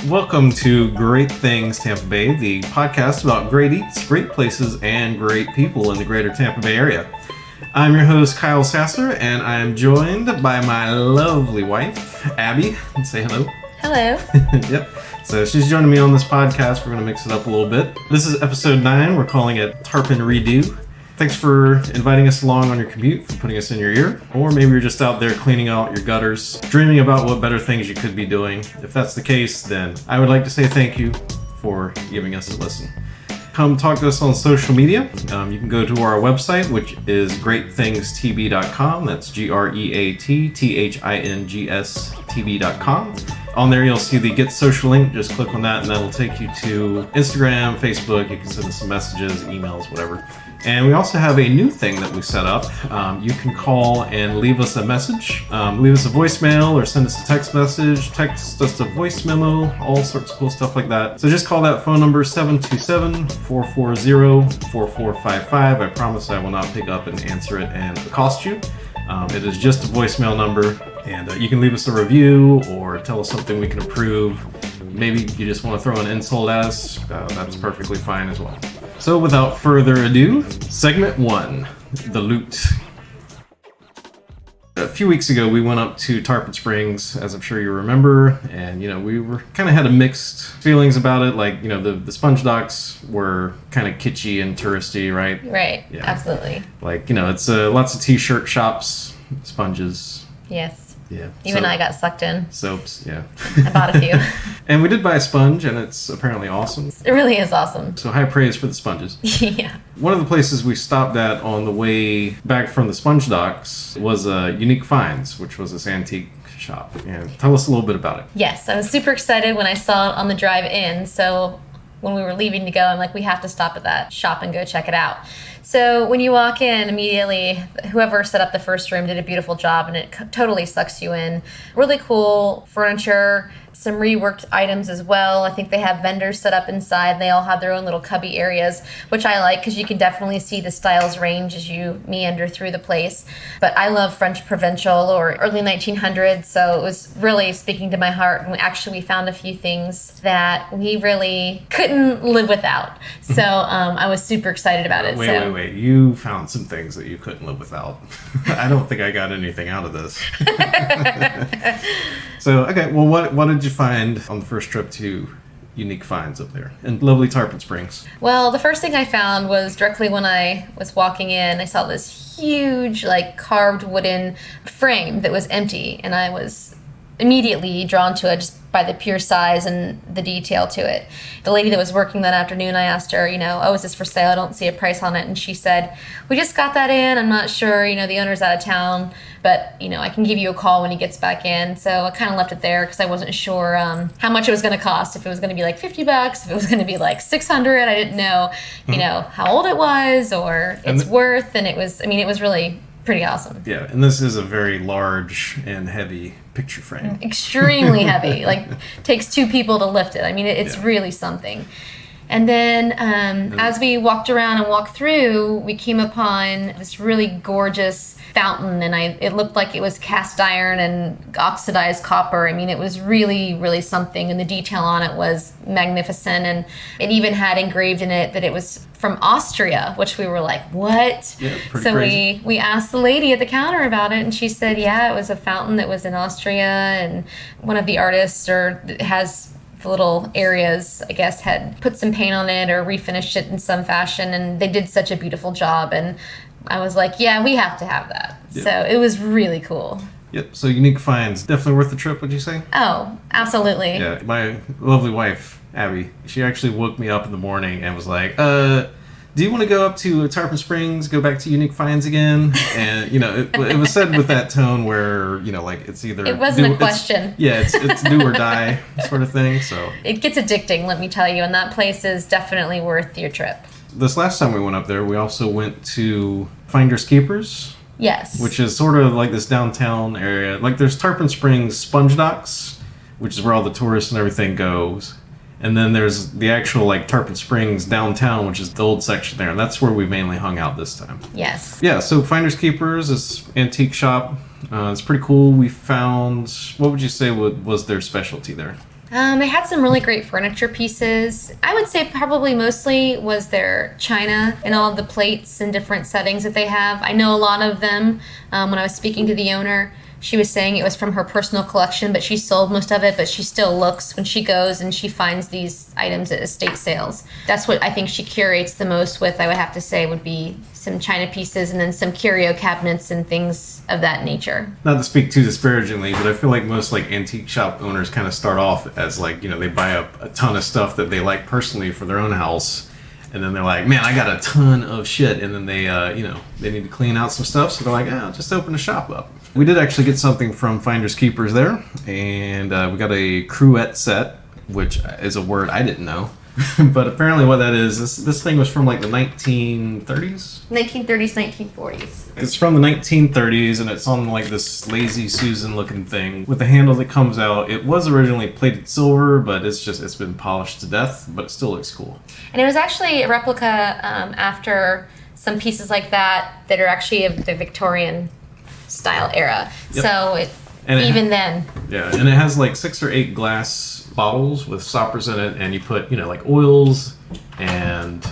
Welcome to Great Things Tampa Bay, the podcast about great eats, great places, and great people in the greater Tampa Bay area. I'm your host, Kyle Sasser, and I'm joined by my lovely wife, Abby. Say hello. Hello. Yep. So she's joining me on this podcast. We're going to mix it up a little bit. This is episode 9. We're calling it Tarpon Redo. Thanks for inviting us along on your commute, for putting us in your ear. Or maybe you're just out there cleaning out your gutters, dreaming about what better things you could be doing. If that's the case, then I would like to say thank you for giving us a listen. Come talk to us on social media. You can go to our website, which is greatthingstb.com. That's greatthingstb.com. On there, you'll see the Get Social link. Just click on that, and that'll take you to Instagram, Facebook. You can send us some messages, emails, whatever. And we also have a new thing that we set up. You can call and leave us a message. Leave us a voicemail or send us a text message, text us a voice memo, all sorts of cool stuff like that. So just call that phone number, 727-440-4455. I promise I will not pick up and answer it and accost you. It is just a voicemail number, and you can leave us a review or tell us something we can improve. Maybe you just want to throw an insult at us. That's perfectly fine as well. So without further ado, segment 1, the loot. A few weeks ago, we went up to Tarpon Springs, as I'm sure you remember, and we were kind of had a mixed feelings about it. Like, the sponge docks were kind of kitschy and touristy, right? Right. Yeah. Absolutely. Like, it's lots of t-shirt shops, sponges. Yes. Yeah. Even I got sucked in. Soaps, yeah. I bought a few. And we did buy a sponge, and it's apparently awesome. It really is awesome. So high praise for the sponges. Yeah. One of the places we stopped at on the way back from the sponge docks was Unique Finds, which was this antique shop. And tell us a little bit about it. Yes, I was super excited when I saw it on the drive in. So when we were leaving to go, I'm like, we have to stop at that shop and go check it out. So when you walk in, immediately, whoever set up the first room did a beautiful job, and it totally sucks you in. Really cool furniture, some reworked items as well. I think they have vendors set up inside. They all have their own little cubby areas, which I like because you can definitely see the styles range as you meander through the place. But I love French Provincial or early 1900s, so it was really speaking to my heart. And we found a few things that we really couldn't live without. So I was super excited about it. Wait. You found some things that you couldn't live without. I don't think I got anything out of this. So, okay, well, what did you find on the first trip to Unique Finds up there in lovely Tarpon Springs? Well, the first thing I found was directly when I was walking in, I saw this huge, carved wooden frame that was empty, and I was immediately drawn to it just by the pure size and the detail to it. The lady that was working that afternoon, I asked her, is this for sale? I don't see a price on it. And she said, we just got that in. I'm not sure, the owner's out of town, but, I can give you a call when he gets back in. So I kind of left it there because I wasn't sure how much it was going to cost. If it was going to be like $50, if it was going to be like $600, I didn't know, how old it was or its worth. And it was really pretty awesome. Yeah, and this is a very large and heavy picture frame. Extremely heavy. Takes 2 people to lift it. It's really something. And then as we walked around and walked through, we came upon this really gorgeous fountain, and it looked like it was cast iron and oxidized copper. It was really, really something, and the detail on it was magnificent, and it even had engraved in it that it was from Austria, which we were like, what? Yeah, so crazy. we asked the lady at the counter about it, and she said, yeah, it was a fountain that was in Austria, and one of the artists has the little areas, I guess, had put some paint on it or refinished it in some fashion, and they did such a beautiful job. And I was like, yeah, we have to have that. Yep. So it was really cool. Yep, so Unique Finds, definitely worth the trip, would you say? Oh, absolutely. Yeah, my lovely wife, Abby, she actually woke me up in the morning and was like, do you want to go up to Tarpon Springs, go back to Unique Finds again? And, it was said with that tone where, it's either... It wasn't a question. It's do or die sort of thing, so... It gets addicting, let me tell you, and that place is definitely worth your trip. This last time we went up there, we also went to Finders Keepers. Yes. Which is sort of like this downtown area. Like, there's Tarpon Springs Sponge Docks, which is where all the tourists and everything goes. And then there's the actual, Tarpon Springs downtown, which is the old section there. And that's where we mainly hung out this time. Yes. Yeah, so Finders Keepers, this antique shop. It's pretty cool. We found... What would you say was their specialty there? They had some really great furniture pieces. I would say probably mostly was their china and all of the plates and different settings that they have. I know a lot of them, when I was speaking to the owner, she was saying it was from her personal collection, but she sold most of it, but she still looks when she goes and she finds these items at estate sales. That's what I think she curates the most with, I would have to say, would be some china pieces and then some curio cabinets and things of that nature. Not to speak too disparagingly, but I feel like most like antique shop owners kind of start off as like, they buy up a ton of stuff that they like personally for their own house. And then they're like, man, I got a ton of shit. And then they, they need to clean out some stuff. So they're like, I'll just open a shop up. We did actually get something from Finders Keepers there. And we got a cruette set, which is a word I didn't know. But apparently what that is, this thing was from like the 1930s? 1930s, 1940s. It's from the 1930s, and it's on like this Lazy Susan looking thing with the handle that comes out. It was originally plated silver, but it's been polished to death, but it still looks cool. And it was actually a replica after some pieces like that are actually of the Victorian style era. Yep. So then. Yeah, and it has like 6 or 8 glass bottles with stoppers in it, and you put like oils and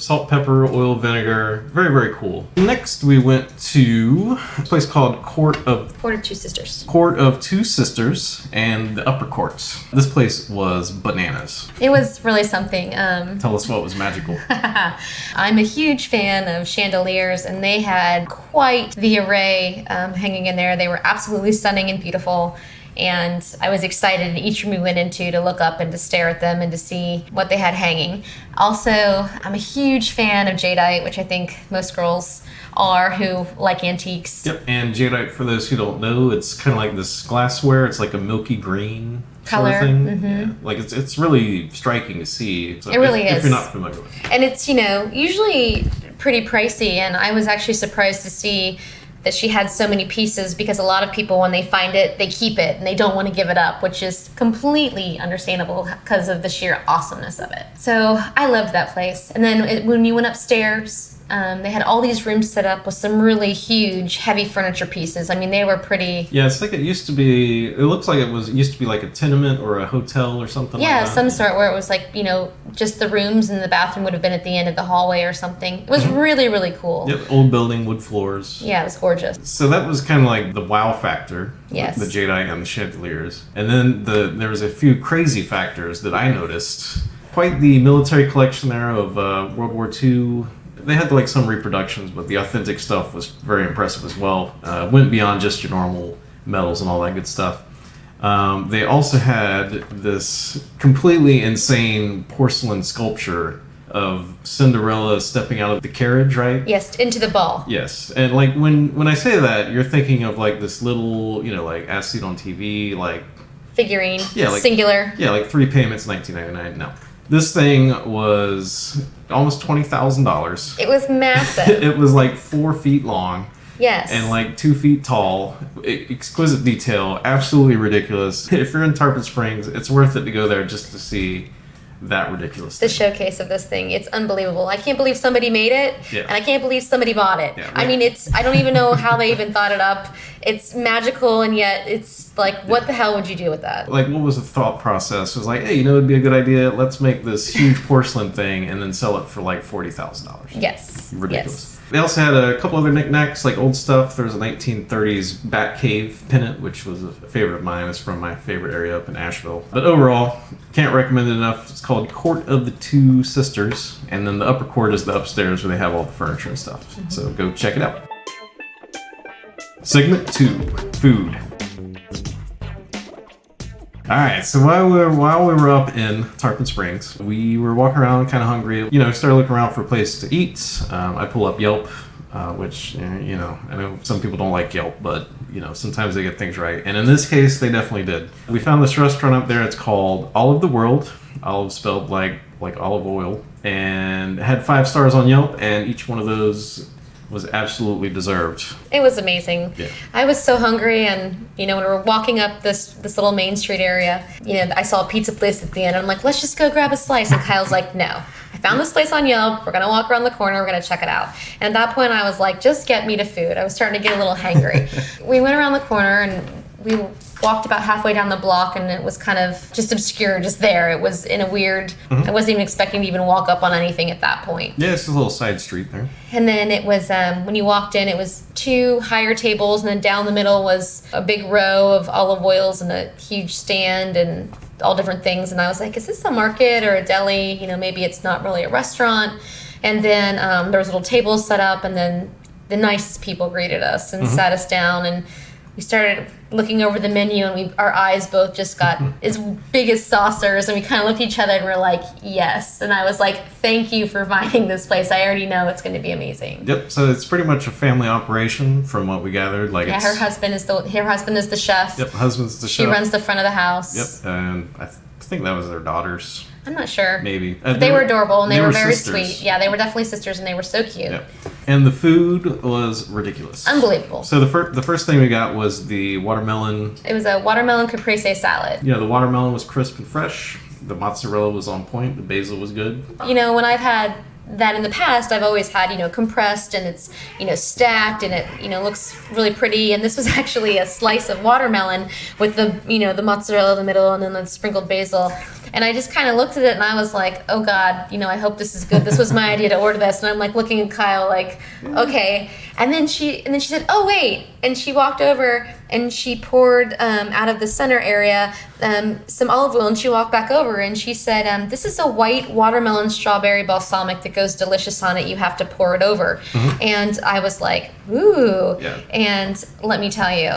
salt, pepper, oil, vinegar. Very, very cool. Next we went to a place called Court of Two Sisters. Court of Two Sisters and the Upper Courts. This place was bananas. It was really something. Tell us what was magical. I'm a huge fan of chandeliers, and they had quite the array hanging in there. They were absolutely stunning and beautiful. And I was excited in each room we went into to look up and to stare at them and to see what they had hanging. Also, I'm a huge fan of jadeite, which I think most girls are who like antiques. Yep, and jadeite, for those who don't know, it's kind of like this glassware. It's like a milky green color. Sort of thing. Mm-hmm. Yeah. Like it's really striking to see. So it really is. If you're not familiar with it. And it's, usually pretty pricey, and I was actually surprised to see that she had so many pieces, because a lot of people, when they find it, they keep it and they don't want to give it up, which is completely understandable because of the sheer awesomeness of it. So I loved that place. And then when you went upstairs, they had all these rooms set up with some really huge, heavy furniture pieces. I mean, they were pretty... Yeah, it's like it used to be... It looks like it used to be like a tenement or a hotel or something like that. Yeah, some sort, where it was like, just the rooms and the bathroom would have been at the end of the hallway or something. It was really, really cool. Yep, old building, wood floors. Yeah, it was gorgeous. So that was kind of like the wow factor. Yes. The jadeite and the chandeliers. And then there was a few crazy factors that I noticed. Quite the military collection there of World War II. They had like some reproductions, but the authentic stuff was very impressive as well. Went beyond just your normal medals and all that good stuff. They also had this completely insane porcelain sculpture of Cinderella stepping out of the carriage, right? Yes, into the ball. Yes, and like when I say that, you're thinking of like this little, like as seen on TV, like figurine. Yeah, like, singular. Yeah, like 3 payments, $19.99. No, this thing was almost $20,000. It was massive. It was like 4 feet long. Yes. And like 2 feet tall. Exquisite detail. Absolutely ridiculous. If you're in Tarpon Springs, it's worth it to go there just to see that ridiculous the thing. showcase of this thing. It's unbelievable. I can't believe somebody made it. Yeah. And I can't believe somebody bought it. Yeah, right. I mean, I don't even know how they even thought it up. It's magical, and yet it's like, what the hell would you do with that? Like, what was the thought process? It was like, hey, it'd be a good idea. Let's make this huge porcelain thing and then sell it for like $40,000. Yes. Ridiculous. Yes. They also had a couple other knickknacks, like old stuff. There was a 1930s Batcave pennant, which was a favorite of mine. It's from my favorite area up in Asheville. But overall, can't recommend it enough. It's called Court of the Two Sisters. And then the upper court is the upstairs where they have all the furniture and stuff. Mm-hmm. So go check it out. Segment 2, food. All right, so while we were up in Tarpon Springs, we were walking around kind of hungry. Started looking around for a place to eat. I pull up Yelp, which, I know some people don't like Yelp, but, sometimes they get things right. And in this case, they definitely did. We found this restaurant up there. It's called Olive the World. Olive spelled like olive oil. And it had 5 stars on Yelp, and each one of those was absolutely deserved. It was amazing. Yeah. I was so hungry, and when we were walking up this little Main Street area, I saw a pizza place at the end, and I'm like, let's just go grab a slice. And Kyle's like, no. I found this place on Yelp. We're gonna walk around the corner. We're gonna check it out. And at that point, I was like, just get me to food. I was starting to get a little hangry. We went around the corner, and walked about halfway down the block, and it was kind of just obscure, just there. It was in a weird, I wasn't even expecting to even walk up on anything at that point. Yeah, it's a little side street there. And then it was, when you walked in, it was 2 higher tables, and then down the middle was a big row of olive oils and a huge stand and all different things. And I was like, is this a market or a deli? You know, maybe it's not really a restaurant. And then there was little tables set up, and then the nicest people greeted us and sat us down, and we started looking over the menu, and our eyes both just got as big as saucers, and we kind of looked at each other and we're like, yes. And I was like, thank you for finding this place. I already know it's going to be amazing. Yep. So it's pretty much a family operation from what we gathered. Like, yeah, her husband is the chef. Yep, husband's the chef. She runs the front of the house. Yep, and I think that was their daughters. I'm not sure. Maybe. They were adorable, and they were very sisters. sweet. Yeah, they were definitely sisters, and they were so cute. Yep. And the food was ridiculous. Unbelievable. So the first thing we got was the watermelon. It was a watermelon caprese salad. Yeah, the watermelon was crisp and fresh. The mozzarella was on point. The basil was good. You know, when I've had that in the past, I've always had, compressed, and it's, stacked, and it, looks really pretty. And this was actually a slice of watermelon with the mozzarella in the middle, and then the sprinkled basil. And I just kind of looked at it, and I was like, oh God, I hope this is good. This was my idea to order this. And I'm like looking at Kyle like, okay. And then she said, oh wait. And she walked over and she poured out of the center area some olive oil, and she walked back over and she said, this is a white watermelon strawberry balsamic that goes delicious on it. You have to pour it over. And I was like, ooh. Yeah. And let me tell you,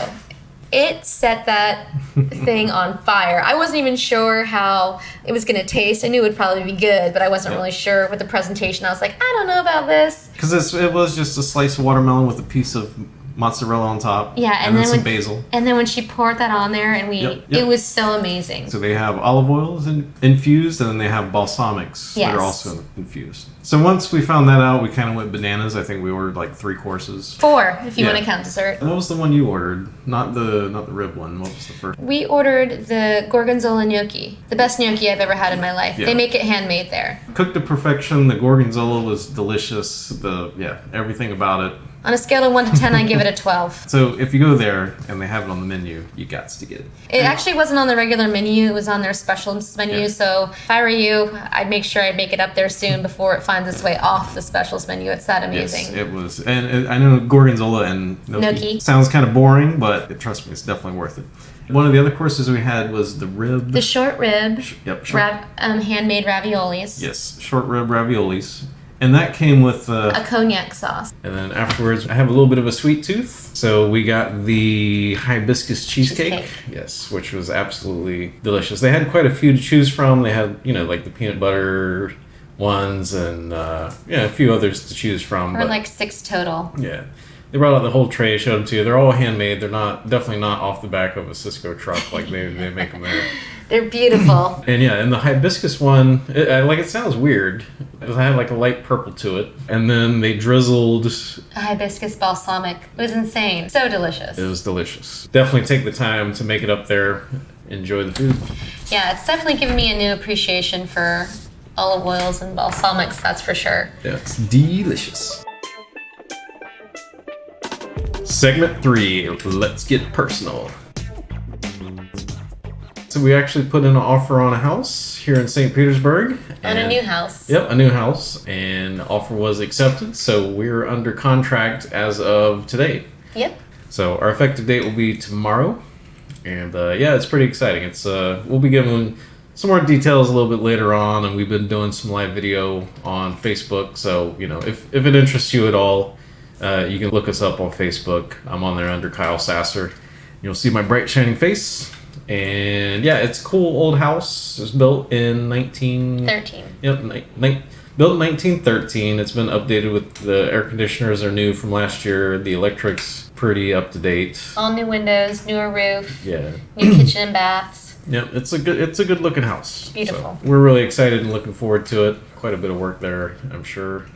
it set that thing on fire. I wasn't even sure how it was going to taste. I knew it would probably be good, but I wasn't really sure with the presentation. I was like, I don't know about this. Because it was just a slice of watermelon with a piece of mozzarella on top. Yeah, and then some basil. And then when she poured that on there, and it was so amazing. So they have olive oils infused, and then they have balsamics that are also infused. So once we found that out, we kind of went bananas. I think we ordered like 3 courses. 4, if you want to count dessert. What was the one you ordered? Not the rib one. What was the first? We ordered the gorgonzola gnocchi. The best gnocchi I've ever had in my life. Yeah. They make it handmade there. Cooked to perfection. The gorgonzola was delicious. Everything about it. On a scale of 1 to 10, I give it a 12. So if you go there and they have it on the menu, you got to get it. It actually wasn't on the regular menu. It was on their specials menu. Yeah. So if I were you, I'd make sure I'd make it up there soon before it finds its way off the specials menu. It's that amazing. Yes, it was. And I know gorgonzola and gnocchi sounds kind of boring, but trust me, it's definitely worth it. One of the other courses we had was the rib. The short rib. Short. Handmade raviolis. Yes, short rib raviolis. And that came with a cognac sauce. And then afterwards, I have a little bit of a sweet tooth. So we got the hibiscus cheesecake. Yes, which was absolutely delicious. They had quite a few to choose from. They had, like the peanut butter ones and, a few others to choose from. Or like 6 total. Yeah. They brought out the whole tray, showed them to you. They're all handmade. They're definitely not off the back of a Cisco truck like they make them there. They're beautiful. And the hibiscus one, it sounds weird. It had like a light purple to it. And then they drizzled a hibiscus balsamic. It was insane. So delicious. It was delicious. Definitely take the time to make it up there. Enjoy the food. Yeah, it's definitely given me a new appreciation for olive oils and balsamics, that's for sure. Yeah, it's delicious. Segment 3, let's get personal. So we actually put in an offer on a house here in St. Petersburg. On a new house. Yep, a new house. And the offer was accepted, so we're under contract as of today. Yep. So our effective date will be tomorrow. And it's pretty exciting. It's we'll be giving some more details a little bit later on, and we've been doing some live video on Facebook. So, if it interests you at all, you can look us up on Facebook. I'm on there under Kyle Sasser. You'll see my bright shining face. And it's a cool old house. It was built in 1913. Yep, built in 1913. It's been updated with the air conditioners are new from last year. The electric's pretty up to date. All new windows, newer roof. Yeah. New kitchen and baths. Yep, it's a good looking house. Beautiful. So we're really excited and looking forward to it. Quite a bit of work there, I'm sure.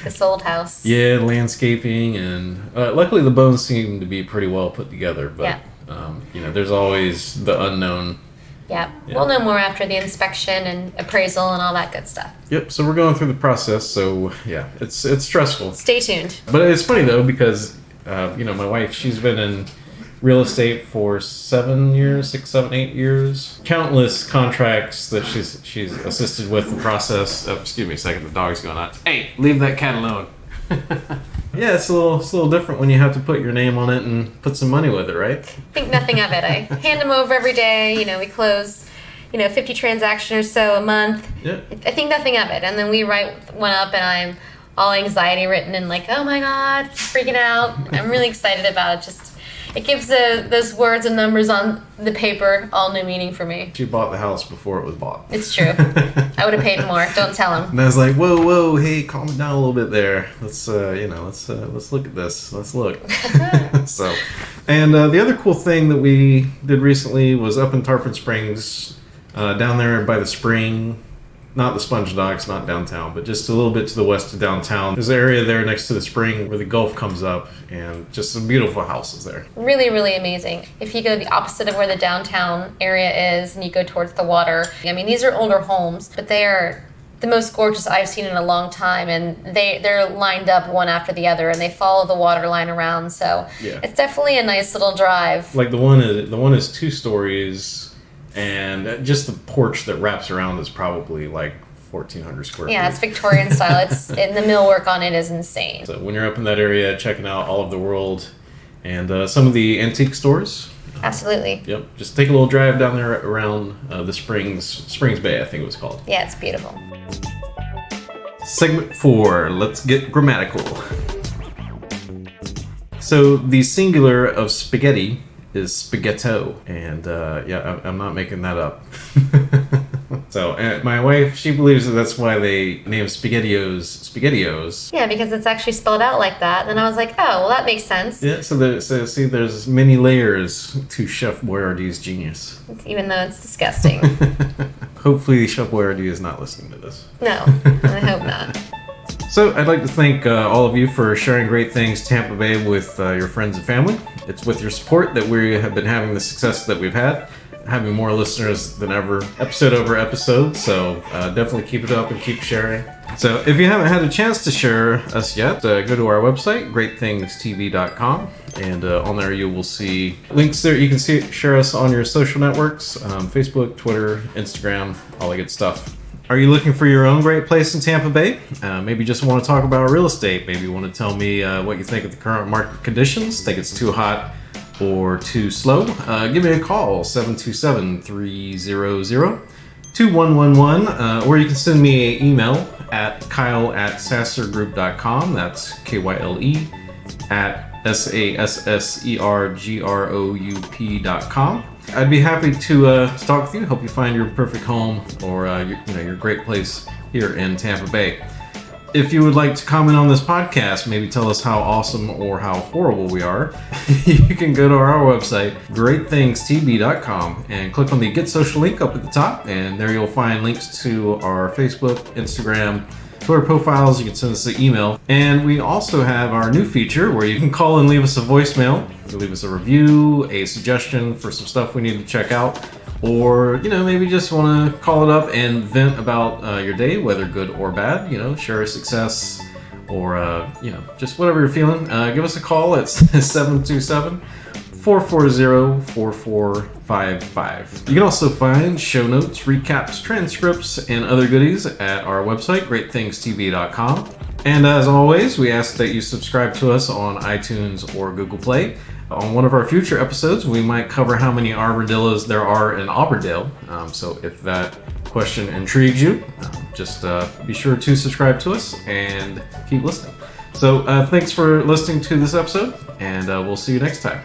This old house. Yeah, landscaping and luckily the bones seem to be pretty well put together. But there's always the unknown. Yeah, we'll know more after the inspection and appraisal and all that good stuff. Yep, so we're going through the process. So it's stressful. Stay tuned. But it's funny though because my wife, she's been in real estate for 7 years, 6, 7, 8 years. Countless contracts that she's assisted with the process. Oh, excuse me a second, the dog's going nuts. Hey, leave that cat alone. Yeah, it's a little different when you have to put your name on it and put some money with it, right? Think nothing of it. I hand them over every day. We close, 50 transactions or so a month. Yeah. I think nothing of it. And then we write one up and I'm all anxiety written and like, oh my God, freaking out. I'm really excited about it. It gives those words and numbers on the paper all new meaning for me. She bought the house before it was bought. It's true. I would have paid more. Don't tell him. And I was like, whoa, hey, calm it down a little bit there. Let's look at this. Let's look. So, and the other cool thing that we did recently was up in Tarpon Springs, down there by the spring. Not the Sponge Docks, not downtown, but just a little bit to the west of downtown. There's an area there next to the spring where the Gulf comes up, and just some beautiful houses there. Really, really amazing. If you go the opposite of where the downtown area is and you go towards the water, these are older homes, but they are the most gorgeous I've seen in a long time, and they're lined up one after the other, and they follow the water line around, so yeah. It's definitely a nice little drive. Like the one is 2 stories. And just the porch that wraps around is probably like 1,400 square feet. Yeah, it's Victorian style. And the millwork on it is insane. So when you're up in that area, checking out All of the World and some of the antique stores. Absolutely. Yep. Just take a little drive down there around the Springs Bay, I think it was called. Yeah, it's beautiful. Segment 4, let's get grammatical. So the singular of spaghetti is spaghetto, and I'm not making that up. So my wife, she believes that's why they named SpaghettiOs. Yeah, because it's actually spelled out like that. And I was like, oh, well, that makes sense. Yeah, so there's many layers to Chef Boyardee's genius. Even though it's disgusting. Hopefully Chef Boyardee is not listening to this. No, I hope not. So I'd like to thank all of you for sharing great things Tampa Bay with your friends and family. It's with your support that we have been having the success that we've had, having more listeners than ever, episode over episode. So definitely keep it up and keep sharing. So if you haven't had a chance to share us yet, go to our website, greatthingstv.com. And on there you will see links there. You can share us on your social networks, Facebook, Twitter, Instagram, all that good stuff. Are you looking for your own great place in Tampa Bay? Maybe just want to talk about real estate. Maybe you want to tell me what you think of the current market conditions. Think it's too hot or too slow? Give me a call, 727-300-2111. Or you can send me an email at kyle@sassergroup.com. That's KYLE @SASSERGROUP.com. I'd be happy to talk with you, help you find your perfect home or your great place here in Tampa Bay. If you would like to comment on this podcast, maybe tell us how awesome or how horrible we are, you can go to our website, greatthingstv.com, and click on the Get Social link up at the top, and there you'll find links to our Facebook, Instagram, Twitter profiles. You can send us an email. And we also have our new feature where you can call and leave us a voicemail. You can leave us a review, a suggestion for some stuff we need to check out, or maybe just want to call it up and vent about your day, whether good or bad. Share a success or just whatever you're feeling. Give us a call at 727-440-4455. You can also find show notes, recaps, transcripts, and other goodies at our website, greatthingstv.com. And as always, we ask that you subscribe to us on iTunes or Google Play. On one of our future episodes, we might cover how many armadillos there are in Auberdale. So if that question intrigues you, just be sure to subscribe to us and keep listening. So thanks for listening to this episode, and we'll see you next time.